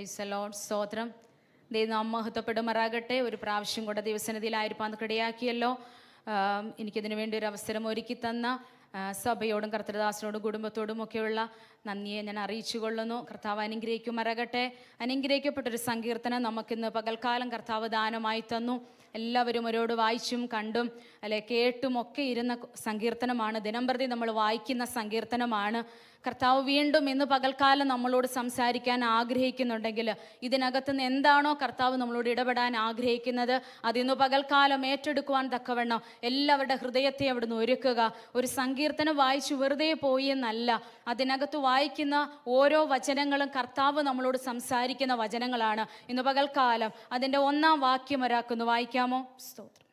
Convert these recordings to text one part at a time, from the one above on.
Praise the Lord. സ്തോത്രം. ദൈവം മഹത്വപ്പെടുമാറാകട്ടെ. ഒരു പ്രാവശ്യം കൂടെ ദൈവസന്നിധിയിലായിരിക്കാൻ ഇടയാക്കിയല്ലോ. എനിക്കിതിനു വേണ്ടി ഒരു അവസരം ഒരുക്കി തന്ന സഭയോടും കർത്തൃദാസനോടും കുടുംബത്തോടും ഒക്കെയുള്ള നന്ദിയെ ഞാൻ അറിയിച്ചു കൊള്ളുന്നു. കർത്താവ് അനുഗ്രഹിക്കുമാറാകട്ടെ. അനുഗ്രഹിക്കപ്പെട്ടൊരു സങ്കീർത്തനം നമുക്കിന്ന് പകൽക്കാലം കർത്താവ് ദാനമായി തന്നു. എല്ലാവരും അവരോട് വായിച്ചും കണ്ടും കേട്ടും ഒക്കെ ഇരുന്ന സങ്കീർത്തനമാണ്. ദിനംപ്രതി നമ്മൾ വായിക്കുന്ന സങ്കീർത്തനമാണ്. കർത്താവ് വീണ്ടും ഇന്ന് പകൽക്കാലം നമ്മളോട് സംസാരിക്കാൻ ആഗ്രഹിക്കുന്നുണ്ടെങ്കിൽ, ഇതിനകത്ത് നിന്ന് എന്താണോ കർത്താവ് നമ്മളോട് ഇടപെടാൻ ആഗ്രഹിക്കുന്നത് അതിന്ന് പകൽക്കാലം ഏറ്റെടുക്കുവാൻ തക്കവണ്ണം എല്ലാവരുടെ ഹൃദയത്തെ അവിടുന്ന് ഒരുക്കുക. ഒരു സങ്കീർത്തനം വായിച്ചു വെറുതെ പോയി എന്നല്ല, അതിനകത്ത് വായിക്കുന്ന ഓരോ വചനങ്ങളും കർത്താവ് നമ്മളോട് സംസാരിക്കുന്ന വചനങ്ങളാണ്. ഇന്ന് പകൽക്കാലം അതിൻ്റെ 1-ാം വാക്യം ഒരാൾക്കൊന്ന് വായിക്കാമോ? സ്തോത്രം.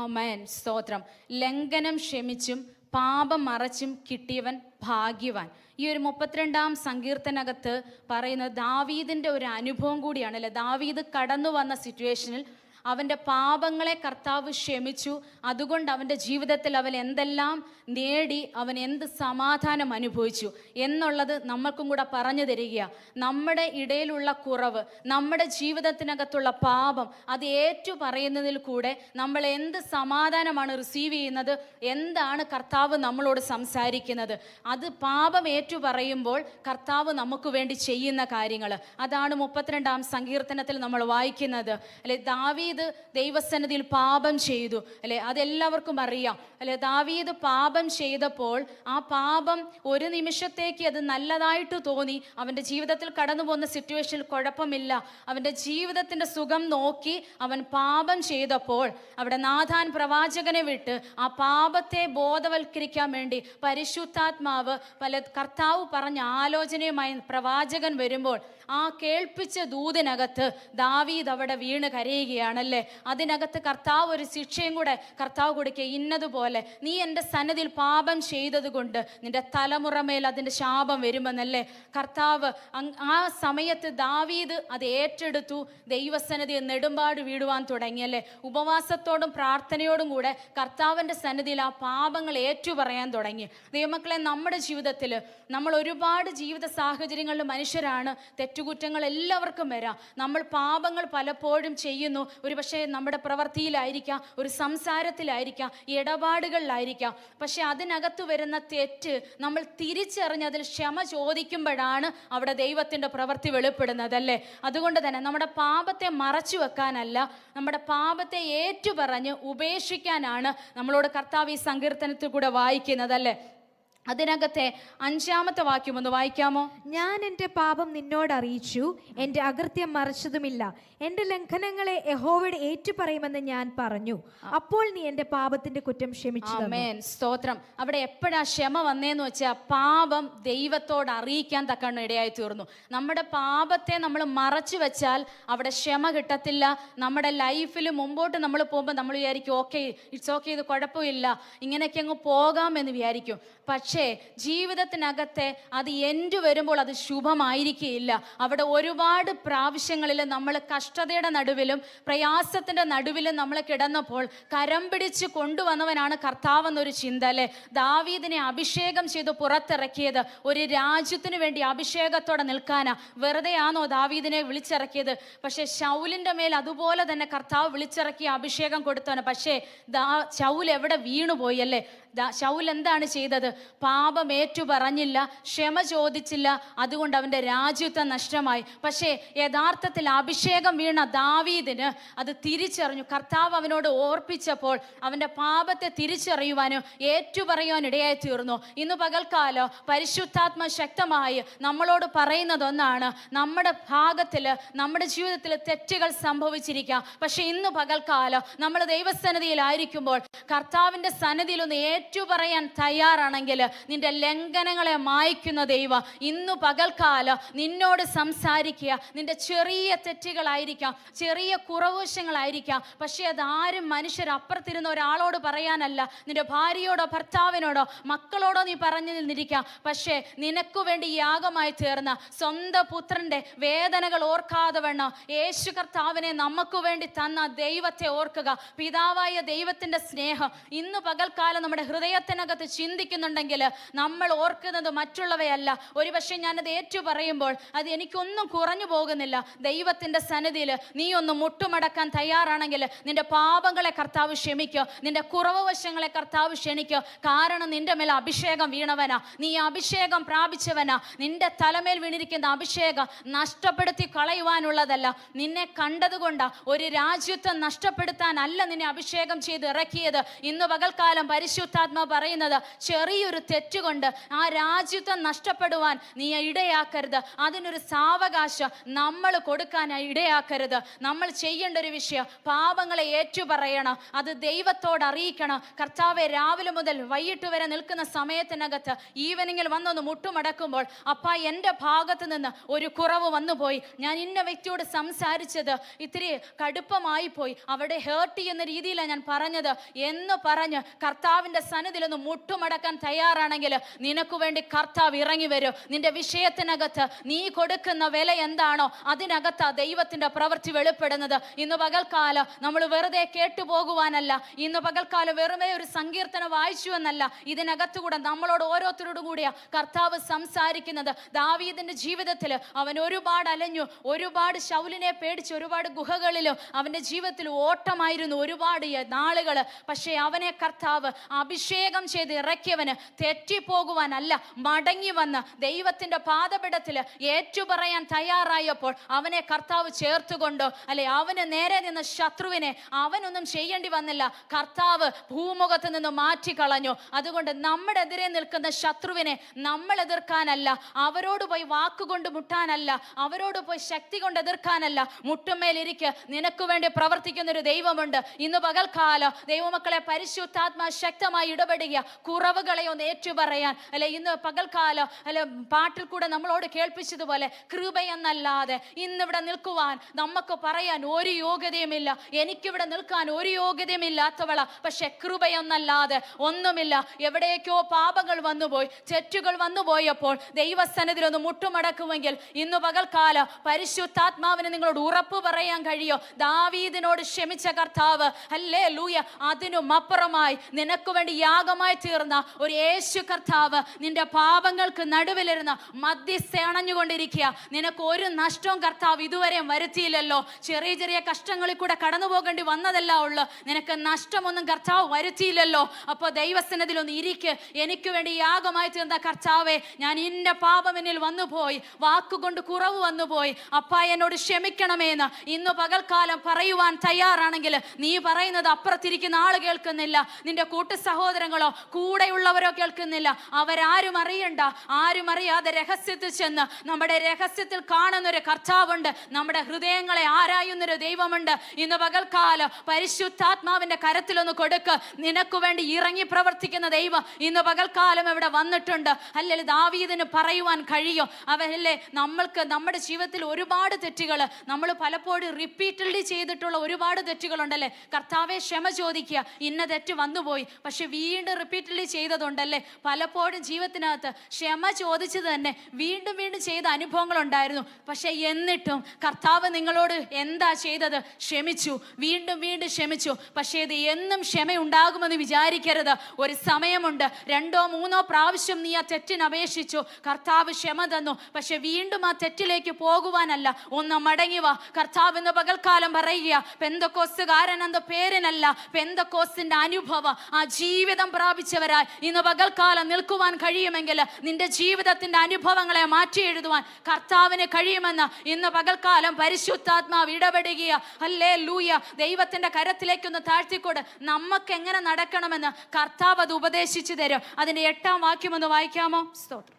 ആമേൻ. സ്തോത്രം. ലംഘനം ക്ഷമിച്ചും പാപം മറച്ചും കിട്ടിയവൻ ഭാഗ്യവാൻ. ഈ ഒരു 32-ാം സങ്കീർത്തനകത്ത് പറയുന്നത് ദാവീദിൻ്റെ ഒരു അനുഭവം കൂടിയാണ് അല്ലേ. ദാവീദ് കടന്നു വന്ന സിറ്റുവേഷനിൽ അവൻ്റെ പാപങ്ങളെ കർത്താവ് ക്ഷമിച്ചു. അതുകൊണ്ട് അവൻ്റെ ജീവിതത്തിൽ അവൻ എന്തെല്ലാം നേടി, അവൻ എന്ത് സമാധാനം അനുഭവിച്ചു എന്നുള്ളത് നമ്മൾക്കും കൂടെ പറഞ്ഞു തരിക. നമ്മുടെ ഇടയിലുള്ള കുറവ്, നമ്മുടെ ജീവിതത്തിനകത്തുള്ള പാപം, അത് ഏറ്റു പറയുന്നതിൽ കൂടെ നമ്മൾ എന്ത് സമാധാനമാണ് റിസീവ് ചെയ്യുന്നത്, എന്താണ് കർത്താവ് നമ്മളോട് സംസാരിക്കുന്നത്, അത് പാപം ഏറ്റു പറയുമ്പോൾ കർത്താവ് നമുക്ക് വേണ്ടി ചെയ്യുന്ന കാര്യങ്ങൾ, അതാണ് 32-ാം സങ്കീർത്തനത്തിൽ നമ്മൾ വായിക്കുന്നത് അല്ലെ. ദാവീദ് ദൈവസന്നിധിയിൽ പാപം ചെയ്തു അല്ലെ, അതെല്ലാവർക്കും അറിയാം അല്ലെ. ദാവീദ് പാപം ചെയ്തപ്പോൾ ആ പാപം ഒരു നിമിഷത്തേക്ക് അത് നല്ലതായിട്ട് തോന്നി. അവൻ്റെ ജീവിതത്തിൽ കടന്നു പോകുന്ന സിറ്റുവേഷനിൽ കുഴപ്പമില്ല, അവൻ്റെ ജീവിതത്തിൻ്റെ സുഖം നോക്കി അവൻ പാപം ചെയ്തപ്പോൾ അവിടെ നാഥാൻ പ്രവാചകനെ വിട്ട് ആ പാപത്തെ ബോധവൽക്കരിക്കാൻ വേണ്ടി പരിശുദ്ധാത്മാവ് കർത്താവ് പറഞ്ഞ ആലോചനയുമായി പ്രവാചകൻ വരുമ്പോൾ ആ കേൾപ്പിച്ച ദൂതിനകത്ത് ദാവീദ് അവിടെ വീണ് കരയുകയാണല്ലേ. അതിനകത്ത് കർത്താവ് ഒരു ശിക്ഷയും കൂടെ കർത്താവ് കൊടുക്കുക. ഇന്നതുപോലെ നീ എൻ്റെ സന്നിധിയിൽ പാപം ചെയ്തത് കൊണ്ട് നിന്റെ തലമുറമേൽ അതിൻ്റെ ശാപം വരുമെന്നല്ലേ. കർത്താവ് ആ സമയത്ത് ദാവീദ് അത് ഏറ്റെടുത്തു. ദൈവസന്നിധിയിൽ നെടുമ്പാട് വീടുവാൻ തുടങ്ങിയല്ലേ. ഉപവാസത്തോടും പ്രാർത്ഥനയോടും കൂടെ കർത്താവിൻ്റെ സന്നിധിയിൽ ആ പാപങ്ങൾ ഏറ്റുപറയാൻ തുടങ്ങി. ദൈവമക്കളെ, നമ്മുടെ ജീവിതത്തിൽ നമ്മൾ ഒരുപാട് ജീവിത സാഹചര്യങ്ങളിൽ മനുഷ്യരാണ്, തെറ്റുകുറ്റങ്ങൾ എല്ലാവർക്കും വരാം. നമ്മൾ പാപങ്ങൾ പലപ്പോഴും ചെയ്യുന്നു. ഒരു പക്ഷേ നമ്മുടെ പ്രവൃത്തിയിലായിരിക്കാം, ഒരു സംസാരത്തിലായിരിക്കാം, ഇടപാടുകളിലായിരിക്കാം. പക്ഷെ അതിനകത്ത് വരുന്ന തെറ്റ് നമ്മൾ തിരിച്ചറിഞ്ഞ് അതിൽ ക്ഷമ ചോദിക്കുമ്പോഴാണ് അവിടെ ദൈവത്തിൻ്റെ പ്രവൃത്തി വെളിപ്പെടുന്നത് അല്ലേ. അതുകൊണ്ട് തന്നെ നമ്മുടെ പാപത്തെ മറച്ചു വെക്കാനല്ല, നമ്മുടെ പാപത്തെ ഏറ്റുപറഞ്ഞ് ഉപേക്ഷിക്കാനാണ് നമ്മളോട് കർത്താവ് ഈ സങ്കീർത്തനത്തിൽ കൂടെ വായിക്കുന്നത് അല്ലേ. അതിനകത്തെ 5-ാമത്തെ വാക്യം ഒന്ന് വായിക്കാമോ? ഞാൻ എൻ്റെ പാപം നിന്നോട് അറിയിച്ചു, എൻ്റെ അകൃത്യം മറച്ചതുമില്ല. എൻ്റെ ലംഘനങ്ങളെ യഹോവയോട് ഏറ്റുപറയുമെന്ന് ഞാൻ പറഞ്ഞു, അപ്പോൾ നീ എൻ്റെ പാപത്തിന്റെ കുറ്റം ക്ഷമിച്ചു. ആമേൻ. സ്തോത്രം. അവിടെ എപ്പോഴാ ക്ഷമ വന്നേന്ന് വെച്ചാൽ പാപം ദൈവത്തോട് അറിയിക്കാൻ തക്കവണ്ണം ഇടയായി തീർന്നു. നമ്മുടെ പാപത്തെ നമ്മൾ മറച്ചു വെച്ചാൽ അവിടെ ക്ഷമ കിട്ടത്തില്ല. നമ്മുടെ ലൈഫിൽ മുമ്പോട്ട് നമ്മൾ പോകുമ്പോൾ നമ്മൾ വിചാരിക്കും ഓക്കെ, ഇറ്റ്സ് ഓക്കെ, ഇത് കുഴപ്പമില്ല, ഇങ്ങനെയൊക്കെ അങ്ങ് പോകാമെന്ന് വിചാരിക്കും. പക്ഷേ ജീവിതത്തിനകത്തെ അത് എൻഡ് വരുമ്പോൾ അത് ശുഭമായിരിക്കുകയില്ല. അവിടെ ഒരുപാട് പ്രാവശ്യങ്ങളിൽ നമ്മൾ കഷ്ടതയുടെ നടുവിലും പ്രയാസത്തിൻ്റെ നടുവിലും നമ്മൾ കിടന്നപ്പോൾ കരം പിടിച്ച് കൊണ്ടുവന്നവനാണ് കർത്താവെന്നൊരു ചിന്ത അല്ലേ. ദാവീദിനെ അഭിഷേകം ചെയ്ത് പുറത്തിറക്കിയത് ഒരു രാജ്യത്തിന് വേണ്ടി അഭിഷേകത്തോടെ നിൽക്കാനാ. വെറുതെ ആണോ ദാവീദിനെ വിളിച്ചിറക്കിയത്? പക്ഷേ ശൗലിൻ്റെ മേൽ അതുപോലെ തന്നെ കർത്താവ് വിളിച്ചിറക്കിയ അഭിഷേകം കൊടുത്തവന്. പക്ഷേ ശൗൽ എവിടെ വീണുപോയി അല്ലേ. ശൗൽ എന്താണ് ചെയ്തത്? പാപം ഏറ്റു പറഞ്ഞില്ല, ക്ഷമ ചോദിച്ചില്ല. അതുകൊണ്ട് അവൻ്റെ രാജ്യത്വം നഷ്ടമായി. പക്ഷേ യഥാർത്ഥത്തിൽ അഭിഷേകം വീണ ദാവീദിന് അത് തിരിച്ചറിഞ്ഞു. കർത്താവ് അവനോട് ഓർപ്പിച്ചപ്പോൾ അവൻ്റെ പാപത്തെ തിരിച്ചറിയുവാനും ഏറ്റുപറയുവാൻ ഇടയായി തീർന്നു. ഇന്ന് പകൽക്കാലം പരിശുദ്ധാത്മ ശക്തമായി നമ്മളോട് പറയുന്നത് ഒന്നാണ്, നമ്മുടെ ഭാഗത്തിൽ നമ്മുടെ ജീവിതത്തിൽ തെറ്റുകൾ സംഭവിച്ചിരിക്കാം. പക്ഷെ ഇന്ന് പകൽക്കാലം നമ്മൾ ദൈവസന്നിധിയിലായിരിക്കുമ്പോൾ കർത്താവിൻ്റെ സന്നിധിയിൽ ഒന്ന് ഏറ്റുപറയാൻ തയ്യാറാണെങ്കിൽ നിന്റെ ലംഘനങ്ങളെ മായ്ക്കുന്ന ദൈവം ഇന്നു പകൽക്കാലം നിന്നോട് സംസാരിക്കുക. നിന്റെ ചെറിയ തെറ്റുകളായിരിക്കാം, ചെറിയ കുറവശങ്ങളായിരിക്കാം. പക്ഷേ അതാരും മനുഷ്യരപ്പുറത്തിരുന്ന ഒരാളോട് പറയാനല്ല, നിന്റെ ഭാര്യയോടോ ഭർത്താവിനോടോ മക്കളോടോ നീ പറഞ്ഞു നിന്നിരിക്കാം. പക്ഷേ നിനക്കു വേണ്ടി യാഗമായി തീർന്ന സ്വന്തം പുത്രന്റെ വേദനകൾ ഓർക്കാതെ വേണം യേശു കർത്താവിനെ നമുക്ക് വേണ്ടി തന്ന ദൈവത്തെ ഓർക്കുക. പിതാവായ ദൈവത്തിന്റെ സ്നേഹം ഇന്ന് പകൽക്കാലം നമ്മുടെ ഹൃദയത്തിനകത്ത് ചിന്തിക്കുന്നുണ്ട്. ചെയ്യുന്നുണ്ടെങ്കിൽ നമ്മൾ ഓർക്കുന്നത് മറ്റുള്ളവയല്ല. ഒരുപക്ഷെ ഞാനത് ഏറ്റു പറയുമ്പോൾ അത് എനിക്കൊന്നും കുറഞ്ഞു പോകുന്നില്ല. ദൈവത്തിൻ്റെ സന്നിധിയിൽ നീ ഒന്ന് മുട്ടുമടക്കാൻ തയ്യാറാണെങ്കിൽ നിന്റെ പാപങ്ങളെ കർത്താവ് ക്ഷമിക്കുക, നിന്റെ കുറവ് വശങ്ങളെ കർത്താവ് ക്ഷണിക്കുക. കാരണം നിന്റെ മേൽ അഭിഷേകം വീണവനാ, നീ അഭിഷേകം പ്രാപിച്ചവനാ. നിന്റെ തലമേൽ വീണിരിക്കുന്ന അഭിഷേകം നഷ്ടപ്പെടുത്തി കളയുവാനുള്ളതല്ല. നിന്നെ കണ്ടതുകൊണ്ടാ, ഒരു രാജ്യത്വം നഷ്ടപ്പെടുത്താനല്ല നിന്നെ അഭിഷേകം ചെയ്ത് ഇറക്കിയത്. ഇന്ന് പകൽക്കാലം പരിശുദ്ധാത്മാ പറയുന്നത്, ചെറിയൊരു തെറ്റുകൊണ്ട് ആ രാജ്യത്വം നഷ്ടപ്പെടുവാൻ നീ ഇടയാക്കരുത്. അതിനൊരു സാവകാശം നമ്മൾ കൊടുക്കാൻ ഇടയാക്കരുത്. നമ്മൾ ചെയ്യേണ്ട ഒരു വിഷയം, പാപങ്ങളെ ഏറ്റുപറയണം, അത് ദൈവത്തോട് അറിയിക്കണം. കർത്താവെ, രാവിലെ മുതൽ വൈകിട്ട് വരെ നിൽക്കുന്ന സമയത്തിനകത്ത് ഈവനിങ്ങിൽ വന്നൊന്ന് മുട്ടുമടക്കുമ്പോൾ, അപ്പാ എൻ്റെ ഭാഗത്ത് നിന്ന് ഒരു കുറവ് വന്നുപോയി, ഞാൻ ഇന്ന വ്യക്തിയോട് സംസാരിച്ചത് ഇത്തിരി കടുപ്പമായി പോയി, അവിടെ ഹേർട്ട് ചെയ്യുന്ന രീതിയിലാണ് ഞാൻ പറഞ്ഞത് എന്ന് പറഞ്ഞ് കർത്താവിൻ്റെ സന്നിധിയിലൊന്ന് മുട്ടുമടക്കാൻ തയ്യാറാണെങ്കിൽ നിനക്ക് വേണ്ടി കർത്താവ് ഇറങ്ങി വരും. നിന്റെ വിഷയത്തിനകത്ത് നീ കൊടുക്കുന്ന വില എന്താണോ അതിനകത്ത് ദൈവത്തിൻ്റെ പ്രവൃത്തി വെളിപ്പെടുന്നത്. ഇന്ന് പകൽക്കാലം നമ്മൾ വെറുതെ കേട്ടുപോകുവാനല്ല, ഇന്ന് പകൽക്കാലം വെറുതെ ഒരു സങ്കീർത്തനം വായിച്ചു എന്നല്ല, ഇതിനകത്തുകൂടെ നമ്മളോട് ഓരോരുത്തരോടും കൂടിയ കർത്താവ് സംസാരിക്കുന്നത്. ദാവീദിന്റെ ജീവിതത്തിൽ അവൻ ഒരുപാട് അലഞ്ഞു, ഒരുപാട് ശൗലിനെ പേടിച്ച് ഒരുപാട് ഗുഹകളിലും അവൻ്റെ ജീവിതത്തിൽ ഓട്ടമായിരുന്നു ഒരുപാട് നാളുകൾ. പക്ഷേ അവനെ കർത്താവ് അഭിഷേകം ചെയ്ത് ഇറക്കിയവന് തെറ്റിപ്പോകുവാനല്ല, മടങ്ങി വന്ന് ദൈവത്തിൻ്റെ പാദപീഠത്തിൽ ഏറ്റുപറയാൻ തയ്യാറായപ്പോൾ അവനെ കർത്താവ് ചേർത്തുകൊണ്ടോ അല്ലെ, അവന് നേരെ നിന്ന് ശത്രുവിനെ അവനൊന്നും ചെയ്യേണ്ടി വന്നില്ല, കർത്താവ് ഭൂമുഖത്ത് നിന്ന് മാറ്റിക്കളഞ്ഞു. അതുകൊണ്ട് നമ്മുടെ എതിരെ നിൽക്കുന്ന ശത്രുവിനെ നമ്മൾ എതിർക്കാനല്ല, അവരോട് പോയി വാക്കുകൊണ്ട് മുട്ടാനല്ല, അവരോട് പോയി ശക്തി കൊണ്ട് എതിർക്കാനല്ല, മുട്ടുമേലിരിക്ക്, നിനക്ക് വേണ്ടി പ്രവർത്തിക്കുന്ന ഒരു ദൈവമുണ്ട്. ഇന്ന് പകൽക്കാലം ദൈവമക്കളെ പരിശുദ്ധാത്മാ ശക്തമായി ഇടപെടുക, കുറവുകളെ ഒന്ന് ഏറ്റുപറയാൻ. അല്ലെ, ഇന്ന് പകൽക്കാലം അല്ലെ പാട്ടിൽ കൂടെ നമ്മളോട് കേൾപ്പിച്ചതുപോലെ കൃപയെന്നല്ലാതെ ഇന്നിവിടെ നിൽക്കുവാൻ നമുക്ക് പറയാൻ ഒരു യോഗ്യതയുമില്ല. എനിക്കിവിടെ നിൽക്കാൻ ഒരു യോഗ്യതയുമില്ലാത്തവള, പക്ഷെ കൃപയൊന്നല്ലാതെ ഒന്നുമില്ല. എവിടേക്കോ പാപങ്ങൾ വന്നുപോയി, തെറ്റുകൾ വന്നുപോയപ്പോൾ ദൈവസന്നിധിയിൽ ഒന്ന് മുട്ടുമടക്കുമെങ്കിൽ ഇന്ന് പകൽക്കാലം പരിശുദ്ധാത്മാവിന് നിങ്ങളോട് ഉറപ്പ് പറയാൻ കഴിയോ, ദാവീദിനോട് ക്ഷമിച്ച കർത്താവ്, ഹല്ലേലൂയ, അതിനും അപ്പുറമായി നിനക്ക് വേണ്ടി യാഗമായി തീർന്ന ഒരു യേശു കർത്താവ് നിന്റെ പാപങ്ങൾക്ക് നടുവിലിരുന്ന് മധ്യസ്ഥ അണഞ്ഞുകൊണ്ടിരിക്കുക. നിനക്ക് ഒരു നഷ്ടവും കർത്താവ് ഇതുവരെയും വരുത്തിയില്ലല്ലോ. ചെറിയ ചെറിയ കഷ്ടങ്ങളിൽ കൂടെ കടന്നു പോകേണ്ടി വന്നതല്ല ഉള്ളു, നിനക്ക് നഷ്ടമൊന്നും കർത്താവ് വരുത്തിയില്ലല്ലോ. അപ്പോൾ ദൈവസന്നിധിയിൽ ഒന്ന് ഇരിക്ക്, എനിക്ക് വേണ്ടി യാഗമായി തീർന്ന കർത്താവെ, ഞാൻ ഇന്ന പാപം എന്നിൽ വന്നുപോയി, വാക്കുകൊണ്ട് കുറവ് വന്നുപോയി, അപ്പാ എന്നോട് ക്ഷമിക്കണമേന്ന് ഇന്ന് പകൽക്കാലം പറയുവാൻ തയ്യാറാണെങ്കിൽ, നീ പറയുന്നത് അപ്പുറത്തിരിക്കുന്ന ആൾ കേൾക്കുന്നില്ല, നിന്റെ കൂട്ടു സഹോദരങ്ങളോ കൂടെയുള്ളവരോ കേൾക്കുന്നില്ല, അവരാരും അറിയണ്ട. ആരും അറിയാതെ രഹസ്യത്തിൽ ചെന്ന് നമ്മുടെ രഹസ്യത്തിൽ കാണുന്നൊരു കർത്താവുണ്ട്, നമ്മുടെ ഹൃദയങ്ങളെ ആരായുന്നൊരു ദൈവമുണ്ട്. ഇന്ന് പകൽക്കാലം പരിശുദ്ധാത്മാവിന്റെ കരത്തിലൊന്ന് കൊടുക്ക്, നിനക്ക് വേണ്ടി ഇറങ്ങി പ്രവർത്തിക്കുന്ന ദൈവം ഇന്ന് പകൽക്കാലം ഇവിടെ വന്നിട്ടുണ്ട്. അല്ലെങ്കിൽ ദാവീദിന് പറയുവാൻ കഴിയും, അവനല്ലേ, നമ്മൾക്ക് നമ്മുടെ ജീവിതത്തിൽ ഒരുപാട് തെറ്റുകൾ നമ്മൾ പലപ്പോഴും റിപ്പീറ്റഡ്ലി ചെയ്തിട്ടുള്ള ഒരുപാട് തെറ്റുകളുണ്ടല്ലേ. കർത്താവെ ക്ഷമ ചോദിക്കുക, ഇന്ന തെറ്റ് വന്നുപോയി, പക്ഷെ വീണ്ടും റിപ്പീറ്റഡ്ലി ചെയ്തതുണ്ടല്ലേ. പലപ്പോഴും ജീവിതത്തിനകത്ത് ക്ഷമ ചോദിച്ചത് തന്നെ വീണ്ടും വീണ്ടും ചെയ്ത അനുഭവങ്ങളുണ്ടായിരുന്നു. പക്ഷെ എന്നിട്ടും കർത്താവ് നിങ്ങളോട് എന്താ ചെയ്തത്? ക്ഷമിച്ചു, വീണ്ടും വീണ്ടും ക്ഷമിച്ചു. പക്ഷേ ഇത് എന്നും ക്ഷമയുണ്ടാകുമെന്ന് വിചാരിക്കരുത്. ഒരു സമയമുണ്ട്, 2 3 പ്രാവശ്യം നീ ആ തെറ്റിന് അപേക്ഷിച്ചു, കർത്താവ് ക്ഷമ തന്നു. പക്ഷെ വീണ്ടും ആ തെറ്റിലേക്ക് പോകുവാനല്ല, ഒന്ന് മടങ്ങി വാ. കർത്താവ് ഇന്ന് പകൽക്കാലം പറയുക, പെന്തക്കോസ്തുകാരൻ എന്ന പേരിനല്ല, പെന്തക്കോസ്തിന്റെ അനുഭവം, ആ ജീവിതം പ്രാപിച്ചവരായി ഇന്ന് പകൽക്കാലം നിൽക്കുവാൻ കഴിയുമെങ്കിൽ നിന്റെ ജീവിതത്തിന്റെ അനുഭവങ്ങളെ മാറ്റി എഴുതുവാൻ കർത്താവിന് കഴിയുമെന്ന് ഇന്ന് പകൽക്കാലം പരിശുദ്ധാത്മാവ് ഇടപെടുക. ഹല്ലേലൂയ. ദൈവത്തിന്റെ കരത്തിലേക്കൊന്ന് താഴ്ത്തിക്കൊണ്ട് നമുക്ക് എങ്ങനെ നടക്കണമെന്ന് കർത്താവ് അത് ഉപദേശിച്ചു തരും. അതിന്റെ 8ാം വാക്യം ഒന്ന് വായിക്കാമോ? സ്തോത്രം.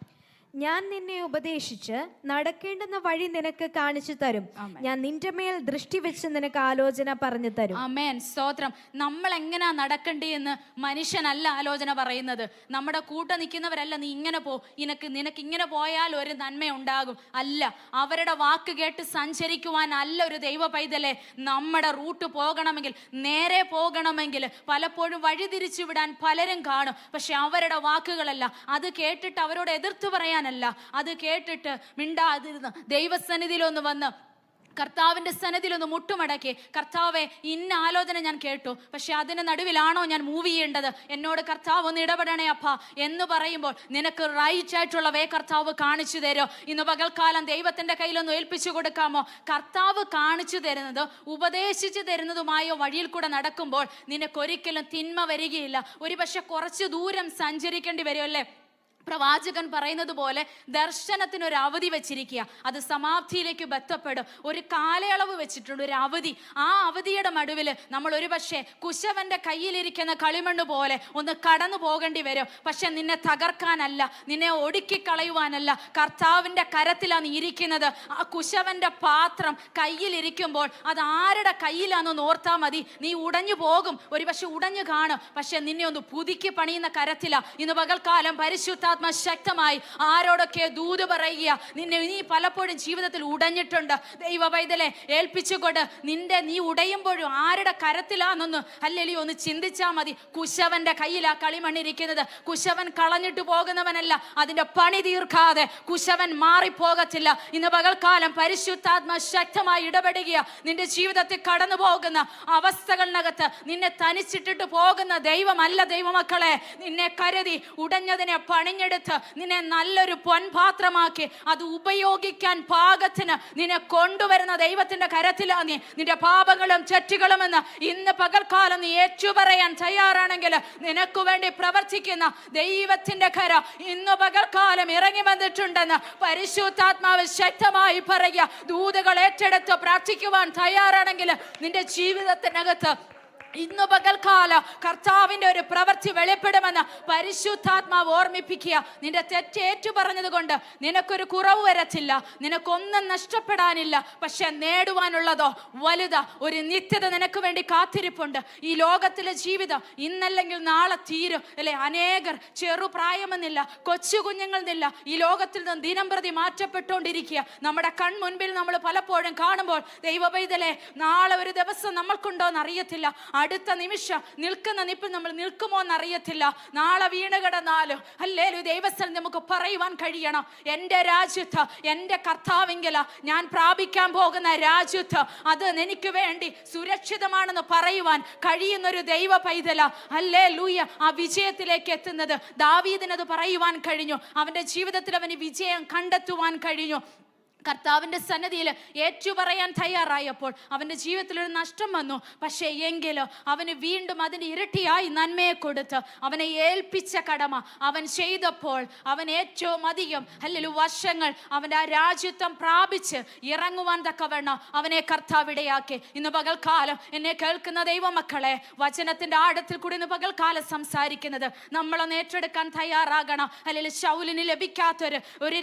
ഞാൻ നിന്നെ ഉപദേശിച്ച് നടക്കേണ്ടുന്ന വഴി നിനക്ക് കാണിച്ചു തരും, ഞാൻ നിന്റെ മേൽ ദൃഷ്ടി വെച്ച് നിനക്ക് ആലോചന പറഞ്ഞു തരും. ആമേൻ, സ്തോത്രം. നമ്മൾ എങ്ങനെയാ നടക്കേണ്ടിയെന്ന് മനുഷ്യനല്ല ആലോചന പറയുന്നത്, നമ്മുടെ കൂട്ട നിൽക്കുന്നവരല്ല, നീ ഇങ്ങനെ പോ, നിനക്ക് ഇങ്ങനെ പോയാൽ ഒരു നന്മ ഉണ്ടാകും, അല്ല. അവരുടെ വാക്ക് കേട്ട് സഞ്ചരിക്കുവാൻ അല്ല ഒരു ദൈവ പൈതലെ. നമ്മുടെ റൂട്ട് പോകണമെങ്കിൽ, നേരെ പോകണമെങ്കിൽ പലപ്പോഴും വഴിതിരിച്ചു വിടാൻ പലരും കാണും. പക്ഷെ അവരുടെ വാക്കുകളല്ല, അത് കേട്ടിട്ട് അവരോട് എതിർത്ത് പറയാൻ, അത് കേട്ടിട്ട് മിണ്ടാതിരുന്ന് ദൈവസന്നിധിയിലൊന്ന് വന്ന് കർത്താവിൻ്റെ സന്നിധിയിൽ ഒന്ന് മുട്ടുമടക്കി, കർത്താവെ ഇന്ന ആലോചന ഞാൻ കേട്ടു, പക്ഷെ അതിന് നടുവിലാണോ ഞാൻ മൂവ് ചെയ്യേണ്ടത്? എന്നോട് കർത്താവ് ഒന്ന് ഇടപെടണേ അപ്പ എന്ന് പറയുമ്പോൾ നിനക്ക് റൈറ്റ് ആയിട്ടുള്ള വേ കർത്താവ് കാണിച്ചു തരും. ഇന്ന് പകൽക്കാലം ദൈവത്തിൻ്റെ കയ്യിലൊന്ന് ഏൽപ്പിച്ചു കൊടുക്കാമോ? കർത്താവ് കാണിച്ചു തരുന്നത്, ഉപദേശിച്ചു തരുന്നതുമായ വഴിയിൽ കൂടെ നടക്കുമ്പോൾ നിനക്കൊരിക്കലും തിന്മ വരികയില്ല. ഒരു പക്ഷെ കുറച്ച് ദൂരം സഞ്ചരിക്കേണ്ടി വരുമല്ലേ? പ്രവാചകൻ പറയുന്നത് പോലെ ദർശനത്തിനൊരു അവധി വെച്ചിരിക്കുക, അത് സമാപ്തിയിലേക്ക് ബന്ധപ്പെടും. ഒരു കാലയളവ് വെച്ചിട്ടുണ്ട്, ഒരു അവധി. ആ അവധിയുടെ നടുവിൽ നമ്മൾ ഒരു പക്ഷേ കുശവന്റെ കയ്യിലിരിക്കുന്ന കളിമണ്ണ് പോലെ ഒന്ന് കടന്നു പോകേണ്ടി വരും. പക്ഷെ നിന്നെ തകർക്കാനല്ല, നിന്നെ ഒടുക്കിക്കളയുവാനല്ല, കർത്താവിൻ്റെ കരത്തിലാണ് നീ ഇരിക്കുന്നത്. ആ കുശവന്റെ പാത്രം കയ്യിലിരിക്കുമ്പോൾ അത് ആരുടെ കയ്യിലാണെന്ന് ഓർത്താൽ മതി. നീ ഉടഞ്ഞു പോകും, ഒരു പക്ഷെ ഉടഞ്ഞു കാണും, പക്ഷെ നിന്നെ ഒന്ന് പുതുക്കി പണിയുന്ന കരത്തിലാ. ഇന്ന് പകൽക്കാലം പരിശുദ്ധ ശക്തമായി ആരോടൊക്കെ ദൂത് പറയുക. നീ പലപ്പോഴും ജീവിതത്തിൽ ഉടഞ്ഞിട്ടുണ്ട്. ദൈവ പൈതലെ ഏൽപ്പിച്ചുകൊണ്ട് നീ ഉടയുമ്പോഴും ആരുടെ കരത്തിലാണെന്ന് അല്ലെങ്കിൽ ഒന്ന് ചിന്തിച്ചാൽ മതി. കുശവന്റെ കയ്യിലാ കളിമണ്ണിരിക്കുന്നത്. കുശവൻ കളഞ്ഞിട്ട് പോകുന്നവനല്ല, അതിന്റെ പണി തീർക്കാതെ കുശവൻ മാറിപ്പോകത്തില്ല. ഇന്ന് പകൽക്കാലം പരിശുദ്ധാത്മ ശക്തമായി ഇടപെടുക. നിന്റെ ജീവിതത്തിൽ കടന്നു പോകുന്ന അവസ്ഥകളിനകത്ത് നിന്നെ തനിച്ചിട്ടിട്ട് പോകുന്ന ദൈവമല്ല ദൈവമക്കളെ. നിന്നെ കരുതി ഉടഞ്ഞതിനെ പണിഞ്ഞെടുത്ത് നിന്നെ നല്ലൊരു പൊൻപാത്രമാക്കി അത് ഉപയോഗിക്കാൻ പാകത്തിന് നിന്നെ കൊണ്ടുവരുന്ന ദൈവത്തിന്റെ കരത്തിലാണ് നീ. നിന്റെ പാപങ്ങളും തെറ്റുകളും എന്ന് ഇന്ന് പകൽക്കാലം നീ ഏറ്റുപറയാൻ തയ്യാറാണെങ്കിൽ നിനക്ക് വേണ്ടി പ്രവർത്തിക്കുന്ന ദൈവത്തിന്റെ കര ഇന്ന് പകൽക്കാലം ഇറങ്ങി വന്നിട്ടുണ്ടെന്ന് പരിശുദ്ധാത്മാവ് ശക്തമായി പറയുക. ദൂതകൾ ഏറ്റെടുത്ത് പ്രാർത്ഥിക്കുവാൻ തയ്യാറാണെങ്കിൽ നിന്റെ ജീവിതത്തിനകത്ത് ഇന്ന് പകൽക്കാല കർത്താവിന്റെ ഒരു പ്രവൃത്തി വെളിപ്പെടുമെന്ന് പരിശുദ്ധാത്മാവ് ഓർമ്മിപ്പിക്കുക. നിന്റെ തെറ്റേറ്റു പറഞ്ഞത് കൊണ്ട് നിനക്കൊരു കുറവ് വരത്തില്ല, നിനക്കൊന്നും നഷ്ടപ്പെടാനില്ല. പക്ഷെ നേടുവാനുള്ളതോ വലുതാ. ഒരു നിത്യത നിനക്ക് വേണ്ടി കാത്തിരിപ്പുണ്ട്. ഈ ലോകത്തിലെ ജീവിതം ഇന്നല്ലെങ്കിൽ നാളെ തീരും അല്ലെ? അനേകർ ചെറുപ്രായമെന്നില്ല, കൊച്ചു കുഞ്ഞുങ്ങളെന്നില്ല ഈ ലോകത്തിൽ നിന്ന് ദിനം പ്രതി മാറ്റപ്പെട്ടുകൊണ്ടിരിക്കുക. നമ്മുടെ കൺമുൻപിൽ നമ്മൾ പലപ്പോഴും കാണുമ്പോൾ ദൈവ പൈതലേ, നാളെ ഒരു ദിവസം നമ്മൾക്കുണ്ടോ എന്ന് അറിയത്തില്ല. അടുത്ത നിമിഷം നിൽക്കുന്ന നിപ്പിൽ നമ്മൾ നിൽക്കുമോ എന്നറിയത്തില്ല. നാളെ വീണ് കിടന്നാലും ഹല്ലേലൂയ ദൈവസ്ഥലം നമുക്ക് പറയുവാൻ കഴിയണം, എൻ്റെ രാജ്യത്ത് എൻ്റെ കർത്താവിങ്കല ഞാൻ പ്രാപിക്കാൻ പോകുന്ന രാജ്യത്ത് അത് എനിക്ക് വേണ്ടി സുരക്ഷിതമാണെന്ന് പറയുവാൻ കഴിയുന്നൊരു ദൈവ പൈതല. ഹല്ലേലൂയ. ആ വിജയത്തിലേക്ക് എത്തുന്നത് ദാവീദിനത് പറയുവാൻ കഴിഞ്ഞു. അവൻ്റെ ജീവിതത്തിൽ അവന് വിജയം കണ്ടെത്തുവാൻ കഴിഞ്ഞു. കർത്താവിൻ്റെ സന്നിധിയിൽ ഏറ്റുപറയാൻ തയ്യാറായപ്പോൾ അവൻ്റെ ജീവിതത്തിൽ ഒരു നഷ്ടം വന്നു. പക്ഷേ എങ്കിലും അവന് വീണ്ടും അതിന് ഇരട്ടിയായി നന്മയെ കൊടുത്ത് അവനെ ഏൽപ്പിച്ച കടമ അവൻ ചെയ്തപ്പോൾ അവൻ ഏറ്റവും അധികം വർഷങ്ങൾ അവൻ്റെ ആ രാജ്യത്വം പ്രാപിച്ച് ഇറങ്ങുവാൻ തക്കവണ്ണം അവനെ കർത്താവ് ഇടയാക്കി. ഇന്ന് പകൽക്കാലം എന്നെ കേൾക്കുന്ന ദൈവമക്കളെ, വചനത്തിൻ്റെ ആഴത്തിൽ കൂടി ഇന്ന് പകൽക്കാലം സംസാരിക്കുന്നത് നമ്മളൊന്ന് ഏറ്റെടുക്കാൻ തയ്യാറാകണം. അല്ലെങ്കിൽ ശൗലിന് ലഭിക്കാത്തൊരു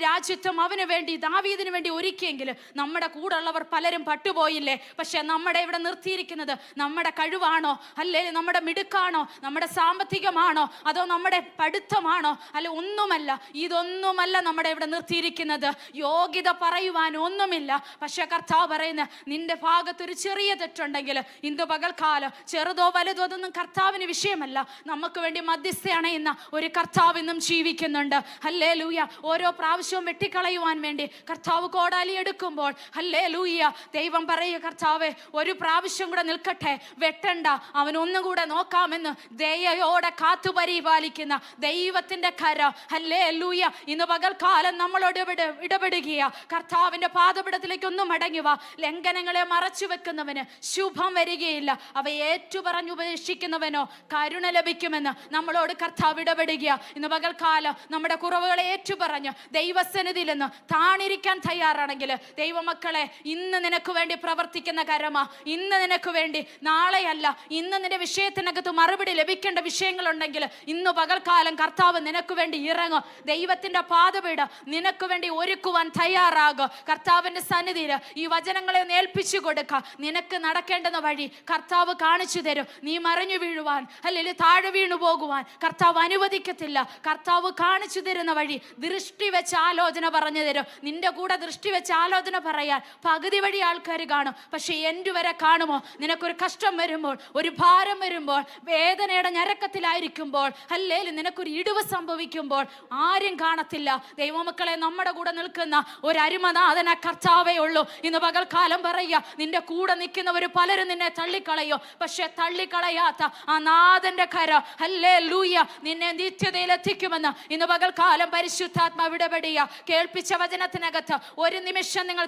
രാജ്യത്വം അവന് വേണ്ടി ദാവീദിന് വേണ്ടി ഒരുക്കിയെങ്കിൽ നമ്മുടെ കൂടെ ഉള്ളവർ പലരും പട്ടുപോയില്ലേ? പക്ഷെ നമ്മുടെ ഇവിടെ നിർത്തിയിരിക്കുന്നത് നമ്മുടെ കഴിവാണോ, അല്ലെ നമ്മുടെ മിടുക്കാണോ, നമ്മുടെ സാമ്പത്തികമാണോ, അതോ നമ്മുടെ പഠിത്തമാണോ? അല്ലെ, ഒന്നുമല്ല. ഇതൊന്നുമല്ല നമ്മുടെ ഇവിടെ നിർത്തിയിരിക്കുന്നത്. യോഗ്യത പറയുവാൻ ഒന്നുമില്ല. പക്ഷെ കർത്താവ് പറയുന്ന നിന്റെ ഭാഗത്തൊരു ചെറിയ തെറ്റുണ്ടെങ്കിൽ ഇന്ന് പകൽക്കാലം ചെറുതോ വലുതോ അതൊന്നും കർത്താവിന് വിഷയമല്ല. നമുക്ക് വേണ്ടി മധ്യസ്ഥയണയുന്ന ഒരു കർത്താവ് ഇന്നും ജീവിക്കുന്നുണ്ട്. ഹല്ലേലൂയ. ഓരോ പ്രാവശ്യവും വെട്ടിക്കളയുവാൻ വേണ്ടി കർത്താവ് കോടാലി എടുക്കുമ്പോൾ ഹല്ലേലൂയ ദൈവം പറയുക, കർത്താവേ ഒരു പ്രാവശ്യം കൂടെ നിൽക്കട്ടെ, വെട്ടണ്ട, അവൻ ഒന്നും കൂടെ നോക്കാമെന്ന് ദയയോടെ കാത്തു പരിപാലിക്കുന്ന ദൈവത്തിന്റെ കര. ഹല്ലേലൂയ. ഇന്ന് പകൽക്കാലം നമ്മളോട് ഇടപെടുകയാ. കർത്താവിന്റെ പാദപീഠത്തിലേക്ക് ഒന്നും മടങ്ങുക. ലംഘനങ്ങളെ മറച്ചു വെക്കുന്നവന് ശുഭം വരികയില്ല, അവ ഏറ്റുപറഞ്ഞു ഉപേക്ഷിക്കുന്നവനോ കരുണ ലഭിക്കുമെന്ന് നമ്മളോട് കർത്താവ് ഇടപെടുക. ഇന്ന് പകൽക്കാലം നമ്മുടെ കുറവുകളെ ഏറ്റുപറഞ്ഞ് ദൈവസന്നിധിയിൽ നിന്ന് താണിരിക്കാൻ തയ്യാറാണെങ്കിൽ ദൈവമക്കളെ, ഇന്ന് നിനക്ക് വേണ്ടി പ്രവർത്തിക്കുന്ന കരമാ. ഇന്ന് നിനക്ക് വേണ്ടി, നാളെയല്ല, ഇന്ന് നിന്റെ വിഷയത്തിനകത്ത് മറുപടി ലഭിക്കേണ്ട വിഷയങ്ങളുണ്ടെങ്കിൽ ഇന്ന് പകൽക്കാലം കർത്താവ് നിനക്ക് വേണ്ടി ഇറങ്ങും. ദൈവത്തിന്റെ പാദപീഠം നിനക്ക് വേണ്ടി ഒരുക്കുവാൻ തയ്യാറാകും. കർത്താവിന്റെ സന്നിധിയിൽ ഈ വചനങ്ങളെ ഒന്ന് ഏൽപ്പിച്ചു കൊടുക്കുക. നിനക്ക് നടക്കേണ്ടുന്ന വഴി കർത്താവ് കാണിച്ചു തരും. നീ മറിഞ്ഞു വീഴുവാൻ അല്ലെങ്കിൽ താഴെ വീണു പോകുവാൻ കർത്താവ് അനുവദിക്കത്തില്ല. കർത്താവ് കാണിച്ചു തരുന്ന വഴി, ദൃഷ്ടി വെച്ച് ആലോചന പറഞ്ഞു തരും. നിന്റെ കൂടെ ദൃഷ്ടി വെച്ച് ആലോചന പറയാൻ പകുതി വഴി ആൾക്കാർ കാണും. പക്ഷെ എൻ്റെ വരെ കാണുമോ? നിനക്കൊരു കഷ്ടം വരുമ്പോൾ, ഒരു ഭാരം വരുമ്പോൾ, വേദനയുടെ ഞരക്കത്തിലായിരിക്കുമ്പോൾ, അല്ലേലും നിനക്കൊരു ഇടിവ് സംഭവിക്കുമ്പോൾ ആരും കാണത്തില്ല. ദൈവമക്കളെ, നമ്മുടെ കൂടെ നിൽക്കുന്ന ഒരു അരുമനാഥന കർത്താവേ ഉള്ളൂ. ഇന്ന് പകൽക്കാലം പറയുക, നിന്റെ കൂടെ നിൽക്കുന്നവർ പലരും നിന്നെ തള്ളിക്കളയോ, പക്ഷെ തള്ളിക്കളയാത്ത ആ നാഥന്റെ കര ഹല്ലേലൂയ നിന്നെ നിത്യതയിൽ എത്തിക്കുമെന്ന് ഇന്ന് പകൽക്കാലം പരിശുദ്ധാത്മാവ് ഇടപെടുക. കേൾപ്പിച്ച വചനത്തിനകത്ത് ഒരു നിമിഷം നിങ്ങൾ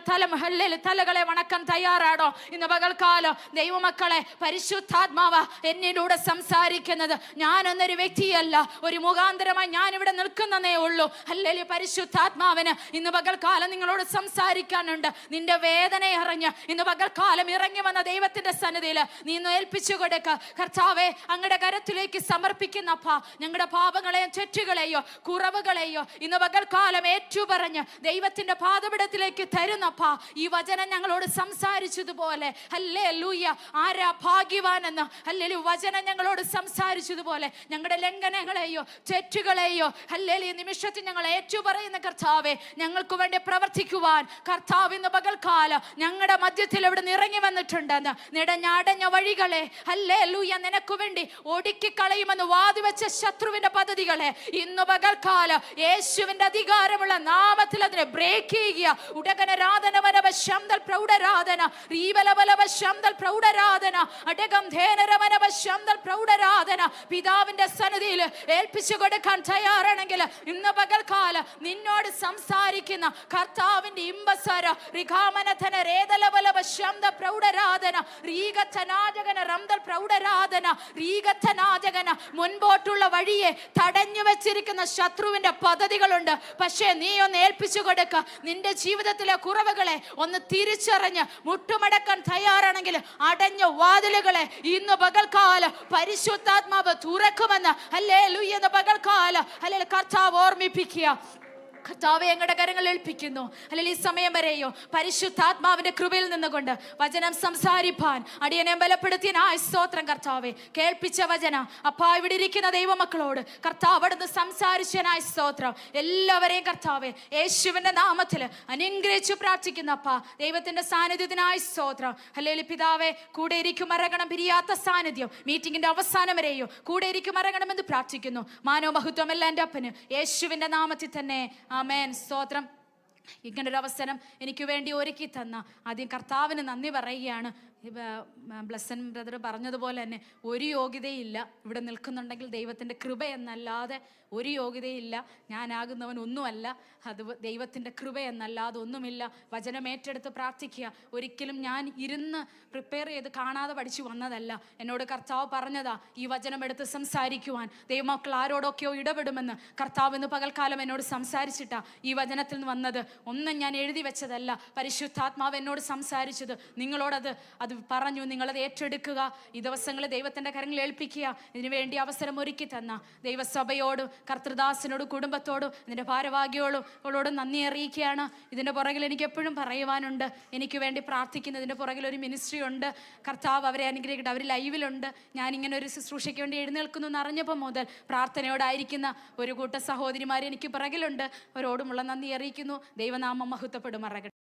തലകളെ വണക്കാൻ തയ്യാറാണോ? ഇന്ന് പകൽക്കാലം ദൈവമക്കളെ, പരിശുദ്ധാത്മാവ് എന്നിലൂടെ സംസാരിക്കുന്നത് ഞാനൊന്നൊരു വ്യക്തിയല്ല, ഒരു മുഖാന്തരമായി ഞാനിവിടെ നിൽക്കുന്നതേ ഉള്ളൂ. ഹല്ലേലൂയ. പരിശുദ്ധാത്മാവിന് ഇന്ന് പകൽക്കാലം നിങ്ങളോട് സംസാരിക്കാനുണ്ട്. നിന്റെ വേദന അറിഞ്ഞ് ഇന്ന് പകൽക്കാലം ഇറങ്ങി വന്ന ദൈവത്തിന്റെ സന്നിധിയിൽ നീ ഇന്ന് ഏൽപ്പിച്ചു കൊടുക്ക. കർത്താവേ, അങ്ങയുടെ കരത്തിലേക്ക് സമർപ്പിക്കുന്നപ്പ ഞങ്ങളുടെ പാപങ്ങളെയോ തെറ്റുകളെയോ കുറവുകളെയോ ഇന്ന് പകൽക്കാലം ഏറ്റുപറഞ്ഞ് ദൈവത്തിന്റെ പാദപീഠത്തിലേക്ക് തരുന്നപ്പ ഈ വചനം ഞങ്ങളോട് സംസാരിച്ചതുപോലെ ഹല്ലേലൂയ ആരാ ഭാഗ്യവാനെന്ന് ഹല്ലേലൂയ വചനം ഞങ്ങളോട് സംസാരിച്ചതുപോലെ ഞങ്ങളുടെ ലംഘനങ്ങളെയോ തെറ്റുകളെയോ ഹല്ലേലൂയ നിമിഷത്തിൽ ഞങ്ങൾ ഏറ്റുപറയുന്ന കർത്താവേ, ഞങ്ങൾക്ക് വേണ്ടി പ്രവർത്തിക്കുവാൻ കർത്താവ് ഇന്ന് പകൽക്കാലം ഞങ്ങളുടെ മധ്യത്തിൽ ഇവിടെ ഇറങ്ങി വന്നിട്ടുണ്ടെന്ന്. നിടഞ്ഞടഞ്ഞ വഴികളെ ഹല്ലേലൂയ നിനക്ക് വേണ്ടി ഒടുക്കി കളയുമെന്ന് വാദിവെച്ച ശത്രുവിന്റെ പദ്ധതികളെ ഇന്ന് പകൽക്കാലം യേശുവിന്റെ അധികാരമുള്ള നാമത്തിൽ അതിനെ ബ്രേക്ക് ചെയ്യുക. ഉടകനരാധനവനവ ശബ്ദൽ പ്രൗഢരാധന റീവലവലവ ശബ്ദൽ പ്രൗഢരാധന അടകം ധേനരവനവ ശബ്ദൽ പ്രൗഢരാധന പിതാവിന്റെ സന്നിധിയിൽ ഏൽപ്പിച്ചു കൊടുക്കാൻ തയ്യാറാണെങ്കിൽ ഇന്ന് പകൽക്കാലം നിന്നോട് സംസാരിക്കുന്ന കർത്താവിന്റെ ഇമ്പസര റിഖാമനധന രേതലവലവ ശബ്ദ പ്രൗഢരാധന റീഗത്തനാജകന റംദൽ പ്രൗഢരാധന റീഗത്തനാജകന മുൻപോട്ടുള്ള വഴിയെ തടഞ്ഞു വെച്ചിരിക്കുന്ന ശത്രുവിന്റെ പദ്ധതികളുണ്ട്. പക്ഷേ നീ ഒന്ന് ഏൽപ്പിച്ചു കൊടുക്ക. നിന്റെ ജീവിതത്തിലെ കുറവുകളെ ഒന്ന് തിരിച്ചറിഞ്ഞ് മുട്ടുമടക്കാൻ തയ്യാറാണെങ്കിൽ അടഞ്ഞ വാതിലുകളെ ഇന്ന് പകൽക്കാലം പരിശുദ്ധാത്മാവ് തുറക്കുമെന്ന് ഹല്ലേലൂയ എന്ന് പകൽക്കാലം ഹല്ലേലൂയ കർത്താവ് ഓർമ്മിപ്പിക്കുക. കർത്താവേ, ഞങ്ങളുടെ കരങ്ങൾ ഏൽപ്പിക്കുന്നു. അല്ലെങ്കിൽ ഈ സമയം വരെയോ പരിശുദ്ധാത്മാവിന്റെ കൃപയിൽ നിന്നുകൊണ്ട് വചനം സംസാരിപ്പാൻ അടിയനെ ബലപ്പെടുത്തിയനായ സ്തോത്രം കർത്താവേ. കേൾപ്പിച്ച വചന അപ്പാ ഇവിടെ ഇരിക്കുന്ന ദൈവമക്കളോട് കർത്താവ് അവിടുന്ന് സംസാരിച്ചനായ സ്തോത്രം. എല്ലാവരെയും കർത്താവേ യേശുവിന്റെ നാമത്തിൽ അനുഗ്രഹിച്ചു പ്രാർത്ഥിക്കുന്ന അപ്പാ ദൈവത്തിന്റെ സാന്നിധ്യത്തിനായ സ്തോത്രം. ഹല്ലേലൂയ പിതാവേ, കൂടെ ഇരിക്കും മറങ്ങണം പിരിയാത്ത സാന്നിധ്യം മീറ്റിംഗിന്റെ അവസാനം വരെയോ കൂടെ ഇരിക്കും മറങ്ങണമെന്ന് പ്രാർത്ഥിക്കുന്നു. മാനോ മഹത്വം എല്ലാം എൻ്റെ അപ്പന് യേശുവിന്റെ നാമത്തിൽ തന്നെ. ആമേൻ. സ്തോത്രം. ഇങ്ങനൊരു അവസരം എനിക്ക് വേണ്ടി ഒരുക്കി തന്ന ആദ്യം കർത്താവിന് നന്ദി പറയുകയാണ്. ബ്ലസ്സൻ ബ്രദർ പറഞ്ഞതുപോലെ തന്നെ ഒരു യോഗ്യതയില്ല. ഇവിടെ നിൽക്കുന്നുണ്ടെങ്കിൽ ദൈവത്തിൻ്റെ കൃപ എന്നല്ലാതെ ഒരു യോഗ്യതയില്ല. ഞാനാകുന്നവൻ ഒന്നുമല്ല, അത് ദൈവത്തിൻ്റെ കൃപ എന്നല്ലാതെ ഒന്നുമില്ല. വചനം ഏറ്റെടുത്ത് പ്രാർത്ഥിക്കുക. ഒരിക്കലും ഞാൻ ഇരുന്ന് പ്രിപ്പയർ ചെയ്ത് കാണാതെ പഠിച്ചു വന്നതല്ല. എന്നോട് കർത്താവ് പറഞ്ഞതാ ഈ വചനം എടുത്ത് സംസാരിക്കുവാൻ. ദൈവമക്കൾ ആരോടൊക്കെയോ ഇടപെടുമെന്ന് കർത്താവ് ഇന്ന് പകൽക്കാലം എന്നോട് സംസാരിച്ചിട്ടാ ഈ വചനത്തിൽ നിന്ന് വന്നത്. ഒന്നും ഞാൻ എഴുതി വെച്ചതല്ല. പരിശുദ്ധാത്മാവ് എന്നോട് സംസാരിച്ചത്. നിങ്ങളോടത് പറഞ്ഞു. നിങ്ങളത് ഏറ്റെടുക്കുക. ഈ ദിവസങ്ങളിൽ ദൈവത്തിൻ്റെ കരങ്ങളിൽ ഏൽപ്പിക്കുക. ഇതിനു വേണ്ടി അവസരം ഒരുക്കി തന്ന ദൈവസഭയോടും കർത്തൃദാസനോടും കുടുംബത്തോടും ഇതിൻ്റെ ഭാരവാഹികളോടും നന്ദി അറിയിക്കുകയാണ്. ഇതിൻ്റെ പുറകിൽ എനിക്ക് എപ്പോഴും പറയുവാനുണ്ട്. എനിക്ക് വേണ്ടി പ്രാർത്ഥിക്കുന്നതിൻ്റെ പുറകിൽ ഒരു മിനിസ്ട്രി ഉണ്ട്. കർത്താവ് അവരെ അനുഗ്രഹിക്കട്ടെ. അവർ ലൈവിലുണ്ട്. ഞാനിങ്ങനെ ഒരു ശുശ്രൂഷയ്ക്ക് വേണ്ടി എഴുന്നേൽക്കുന്നു എന്നറിഞ്ഞപ്പോൾ മുതൽ പ്രാർത്ഥനയോടായിരിക്കുന്ന ഒരു കൂട്ട സഹോദരിമാർ എനിക്ക് പുറകിലുണ്ട്. അവരോടുമുള്ള നന്ദി അറിയിക്കുന്നു. ദൈവനാമം മഹത്വപ്പെടുമാറാകട്ടെ.